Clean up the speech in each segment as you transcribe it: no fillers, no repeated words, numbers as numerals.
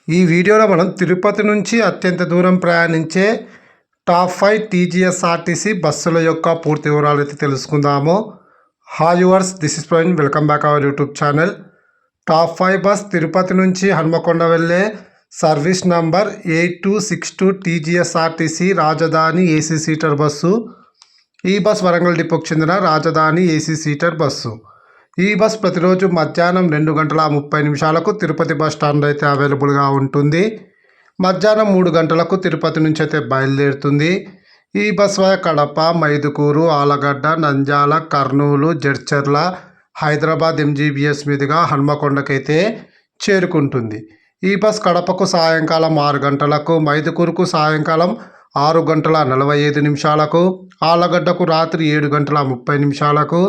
ఈ వీడియోలో మనం తిరుపతి నుంచి అత్యంత దూరం ప్రయాణించే టాప్ 5 టీజీఎస్ఆర్టీసీ బస్సుల యొక్క పూర్తి వివరాలు అయితే తెలుసుకుందాము. Hi yours, this is Praveen. Welcome back our YouTube channel. Top 5 bus Tirupati నుంచి హన్మకొండ వెళ్ళే సర్వీస్ నంబర్ 8262 టీజీఎస్ఆర్టీసీ రాజధాని ఏసీ సీటర్ బస్సు. ఈ బస్ వరంగల్ డిపోకు చెందిన రాజధాని ఏసీ సీటర్ బస్సు. ఈ బస్ ప్రతిరోజు మధ్యాహ్నం 2:30 తిరుపతి బస్ స్టాండ్ అయితే అవైలబుల్గా ఉంటుంది. మధ్యాహ్నం 3 తిరుపతి నుంచి అయితే బయలుదేరుతుంది. ఈ bus via Kadapa, Mydukur, Allagadda, Nandyal, Kurnool, Jadcherla, Hyderabad MGBS మీదుగా హన్మకొండకైతే చేరుకుంటుంది. ఈ బస్ కడపకు సాయంకాలం 6 మైదుకూరుకు సాయంకాలం 6:45, ఆలగడ్డకు రాత్రి 7:30,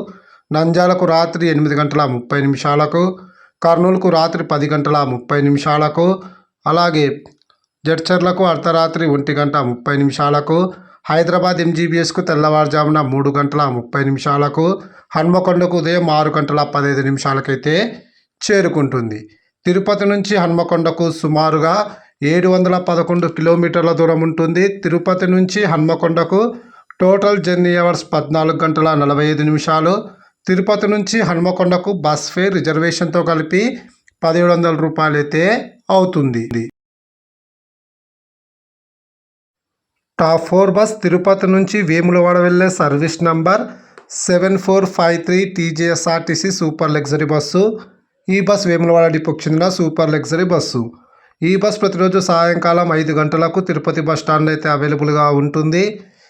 నంద్యాలకు రాత్రి 8:30, కర్నూలుకు రాత్రి 10:30, అలాగే జడ్చర్లకు అర్ధరాత్రి 1:30, హైదరాబాద్ ఎంజీబీఎస్కు తెల్లవారుజామున 3:30, హన్మకొండకు ఉదయం 6:15 చేరుకుంటుంది. తిరుపతి నుంచి హన్మకొండకు సుమారుగా 711 కిలోమీటర్ల దూరం ఉంటుంది. తిరుపతి నుంచి హన్మకొండకు టోటల్ జర్నీ అవర్స్ 14:45. తిరుపతి నుంచి హన్మకొండకు బస్ ఫేర్ రిజర్వేషన్తో కలిపి 1700 రూపాయలు అయితే అవుతుంది. టాప్ 4 బస్ తిరుపతి నుంచి వేములవాడ వెళ్ళే service number 7453 TGSRTC super luxury bus. ఈ బస్ వేములవాడ డిపోకు చెందిన సూపర్ లగ్జరీ బస్సు. ఈ బస్ ప్రతిరోజు సాయంకాలం 5 తిరుపతి బస్ స్టాండ్ అయితే అవైలబుల్గా ఉంటుంది.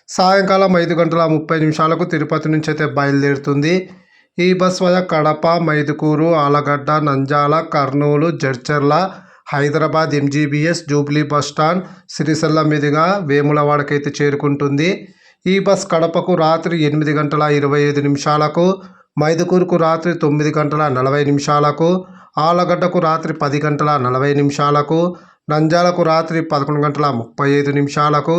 సాయంకాలం 5:30 తిరుపతి నుంచి అయితే బయలుదేరుతుంది. ఈ bus via Kadapa, Mydukur, Allagadda, Nandyal, Kurnool, Jadcherla, Hyderabad MGBS, Jubilee bus stand, Sircilla మీదుగా వేములవాడకైతే చేరుకుంటుంది. ఈ బస్ కడపకు రాత్రి 8:25, మైదుకూరుకు రాత్రి 9:40, ఆలగడ్డకు రాత్రి 10:40, నంద్యాలకు రాత్రి 11:35,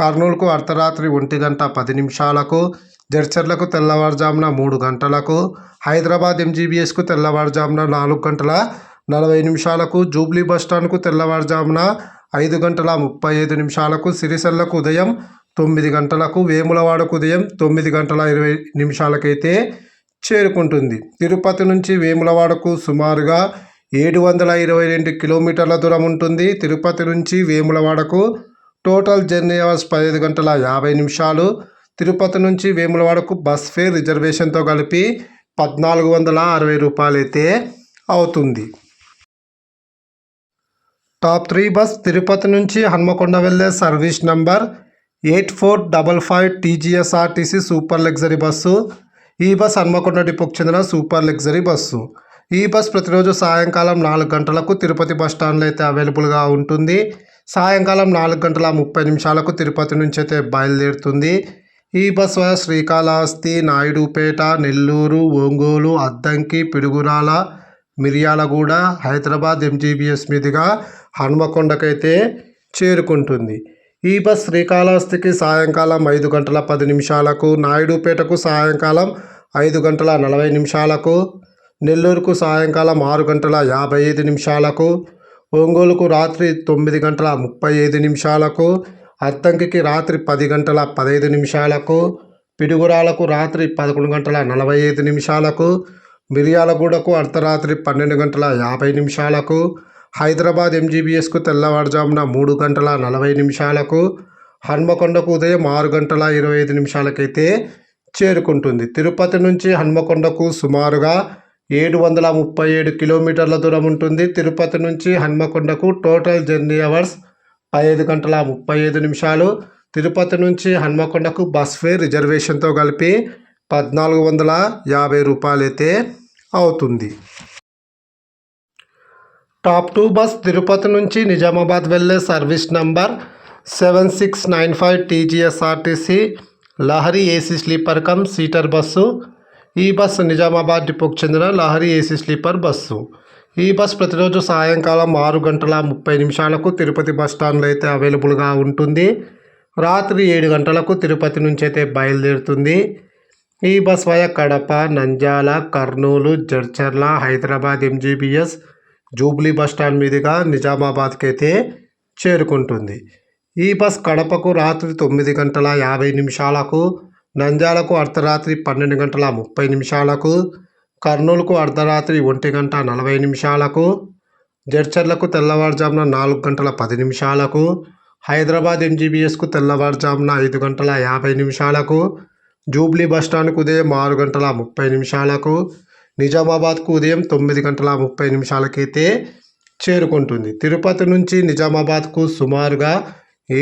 కర్నూలుకు అర్ధరాత్రి 1:10, జడ్చర్లకు తెల్లవారుజామున 3 గంటలకు, హైదరాబాద్ ఎంజీబీఎస్కు తెల్లవారుజామున 4:40, జూబ్లీ బస్టాండ్కు తెల్లవారుజామున 5:35, సిరిసిల్లకు ఉదయం 9 గంటలకు, వేములవాడకు ఉదయం 9:20 చేరుకుంటుంది. తిరుపతి నుంచి వేములవాడకు సుమారుగా 722 కిలోమీటర్ల దూరం ఉంటుంది. తిరుపతి నుంచి వేములవాడకు టోటల్ జర్నీ అవర్స్ 15:50. తిరుపతి నుంచి వేములవాడకు బస్ ఫేర్ రిజర్వేషన్తో కలిపి 1460 రూపాయలు అయితే అవుతుంది. టాప్ 3 బస్ తిరుపతి నుంచి హన్మకొండ వెళ్ళే service number 8455 TGSRTC super luxury bus. ఈ బస్ హన్మకొండ డిపోకు చెందిన సూపర్ లగ్జరీ బస్సు. ఈ బస్ ప్రతిరోజు సాయంకాలం 4 తిరుపతి బస్ స్టాండ్లో అయితే అవైలబుల్గా ఉంటుంది. సాయంకాలం 4:30 తిరుపతి నుంచి అయితే బయలుదేరుతుంది. ఈ బస్ శ్రీకాళహస్తి, నాయుడుపేట, నెల్లూరు, ఒంగోలు, అద్దంకి, పిడుగురాల, మిర్యాలగూడ, హైదరాబాద్ ఎంజీబీఎస్ మీదుగా హన్మకొండకైతే చేరుకుంటుంది. ఈ బస్ శ్రీకాళహస్తికి సాయంకాలం 5:10, నాయుడుపేటకు సాయంకాలం 5:40, నెల్లూరుకు సాయంకాలం 6:55, ఒంగోలుకు రాత్రి 9:35, అద్దంకికి రాత్రి 10:15, పిడుగురాలకు రాత్రి 11:45, మిర్యాలగూడకు అర్ధరాత్రి 12:50, హైదరాబాద్ ఎంజీబీఎస్కు తెల్లవారుజామున 3:40, హన్మకొండకు ఉదయం 6:25 చేరుకుంటుంది. తిరుపతి నుంచి హన్మకొండకు సుమారుగా 737 కిలోమీటర్ల దూరం ఉంటుంది. తిరుపతి నుంచి హన్మకొండకు టోటల్ జర్నీ అవర్స్ 5:35. తిరుపతి నుంచి హన్మకొండకు బస్ ఫేర్ రిజర్వేషన్తో కలిపి 1450 రూపాయలు అయితే అవుతుంది. టాప్ 2 బస్ తిరుపతి నుంచి నిజామాబాద్ వెళ్ళే service number 7695 TGSRTC Lahari AC sleeper come seater bus. ఈ బస్ నిజామాబాద్ డిపోకు చెందిన లహరి ఏసీ స్లీపర్ బస్సు. ఈ బస్ ప్రతిరోజు సాయంకాలం 6:30 తిరుపతి బస్ స్టాండ్లో అయితే అవైలబుల్గా ఉంటుంది. రాత్రి 7 గంటలకు తిరుపతి నుంచి అయితే బయలుదేరుతుంది. ఈ bus via Kadapa, Nandyal, Kurnool, Jadcherla, Hyderabad MGBS, Jubilee bus stand మీదుగా నిజామాబాద్కి అయితే చేరుకుంటుంది. ఈ బస్ కడపకు రాత్రి 9 గంటల 50 నిమిషాలకు, నంద్యాలకు అర్ధరాత్రి 12 గంటల 30 నిమిషాలకు, కర్నూలుకు అర్ధరాత్రి 1 గంట 40 నిమిషాలకు, జడ్చర్లకు తెల్లవారుజామున 4 గంటల 10 నిమిషాలకు, హైదరాబాద్ ఎంజీబీఎస్కు తెల్లవారుజామున 5 గంటల 50 నిమిషాలకు, జూబ్లీ బస్టాండ్కు ఉదయం 6 గంటల 30 నిమిషాలకు, నిజామాబాద్కు ఉదయం 9 గంటల 30 నిమిషాలకైతే చేరుకుంటుంది. తిరుపతి నుంచి నిజామాబాద్కు సుమారుగా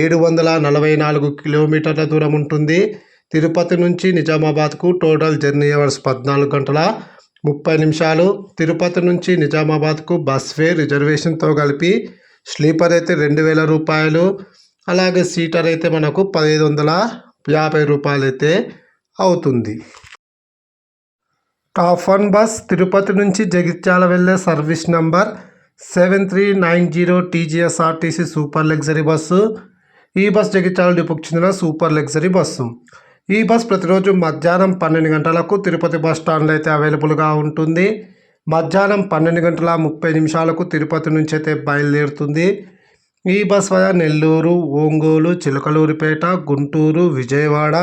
744 కిలోమీటర్ల దూరం ఉంటుంది. తిరుపతి నుంచి నిజామాబాద్కు టోటల్ జర్నీ అవర్స్ 14 గంటల 30 నిమిషాలు. తిరుపతి నుంచి నిజామాబాద్కు బస్ ఫేర్ రిజర్వేషన్తో కలిపి స్లీపర్ అయితే 2000 రూపాయలు, అలాగే సీటర్ అయితే మనకు 1550 రూపాయలు అయితే అవుతుంది. టాప్ 1 బస్ తిరుపతి నుంచి జగిత్యాల వెళ్ళే service number 7390 TGSRTC super luxury bus. ఈ బస్ జగిత్యాల డిపోకి చెందిన సూపర్ లగ్జరీ బస్సు. ఈ బస్ ప్రతిరోజు మధ్యాహ్నం 12 గంటలకు తిరుపతి బస్ స్టాండ్లో అయితే అవైలబుల్గా ఉంటుంది. మధ్యాహ్నం 12 గంటల 30 నిమిషాలకు తిరుపతి నుంచి అయితే బయలుదేరుతుంది. ఈ బస్ వయా నెల్లూరు, ఒంగోలు, చిలకలూరిపేట, గుంటూరు, విజయవాడ,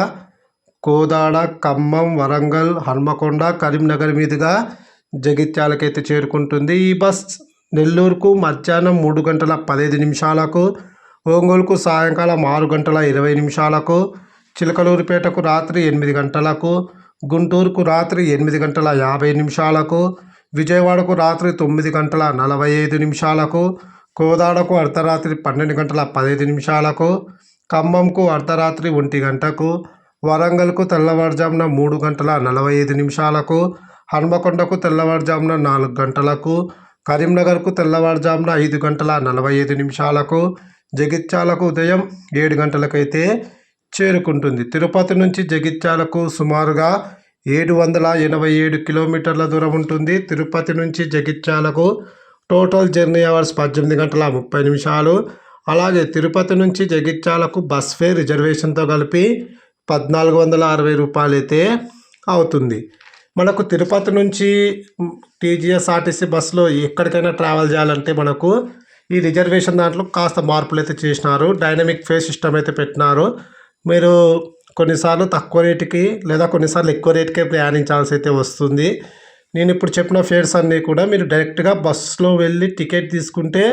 కోదాడ, ఖమ్మం, వరంగల్, హన్మకొండ, కరీంనగర్ మీదుగా జగిత్యాలకైతే చేరుకుంటుంది. ఈ బస్ నెల్లూరుకు మధ్యాహ్నం 3 గంటల 15 నిమిషాలకు, ఒంగోలుకు సాయంకాలం 6 గంటల 20 నిమిషాలకు, చిలకలూరిపేటకు రాత్రి 8 గంటలకు, గుంటూరుకు రాత్రి 8 గంటల 50 నిమిషాలకు, విజయవాడకు రాత్రి 9 గంటల 45 నిమిషాలకు, కోదాడకు అర్ధరాత్రి 12 గంటల 15 నిమిషాలకు, ఖమ్మంకు అర్ధరాత్రి 1 గంటకు, వరంగల్కు తెల్లవారుజామున 3 గంటల 45 నిమిషాలకు, హన్మకొండకు తెల్లవారుజామున 4 గంటలకు, కరీంనగర్కు తెల్లవారుజామున 5 గంటల 45 నిమిషాలకు, జగిత్యాలకు ఉదయం 7 గంటలకైతే చేరుకుంటుంది. తిరుపతి నుంచి జగిత్యాలకు సుమారుగా 787 కిలోమీటర్ల దూరం ఉంటుంది. తిరుపతి నుంచి జగిత్యాలకు టోటల్ జర్నీ అవర్స్ 18 గంటల 30 నిమిషాలు. అలాగే తిరుపతి నుంచి జగిత్యాలకు బస్ ఫేర్ రిజర్వేషన్తో కలిపి 1460 రూపాయలు అయితే అవుతుంది. మనకు తిరుపతి నుంచి టీజీఎస్ఆర్టీసీ బస్సులో ఎక్కడికైనా ట్రావెల్ చేయాలంటే మనకు ఈ రిజర్వేషన్ దాంట్లో కాస్త మార్పులు అయితే చేసినారు. డైనమిక్ ఫేర్ సిస్టమ్ అయితే పెట్టినారు. మీరు కొన్నిసార్లు తక్కువ రేటుకి లేదా కొన్నిసార్లు ఎక్కువ రేటుకే ప్రయాణించాల్సి అయితే వస్తుంది. నేను ఇప్పుడు చెప్పిన ఫేర్స్ అన్నీ కూడా మీరు డైరెక్ట్గా బస్సులో వెళ్ళి టికెట్ తీసుకుంటే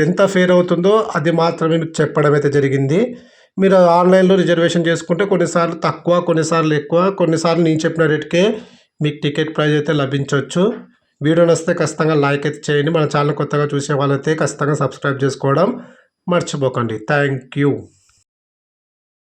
ఎంత ఫేర్ అవుతుందో అది మాత్రమే మీకు చెప్పడం అయితే జరిగింది. మీరు ఆన్లైన్లో రిజర్వేషన్ చేసుకుంటే కొన్నిసార్లు తక్కువ, కొన్నిసార్లు ఎక్కువ, కొన్నిసార్లు నేను చెప్పిన రేటుకే మీకు టికెట్ ప్రైస్ అయితే లభించవచ్చు. వీడియో నచ్చితే ఖచ్చితంగా లైక్ అయితే చేయండి. మన ఛానల్ కొత్తగా చూసే వాళ్ళైతే ఖచ్చితంగా సబ్స్క్రైబ్ చేసుకోవడం మర్చిపోకండి. Thank you.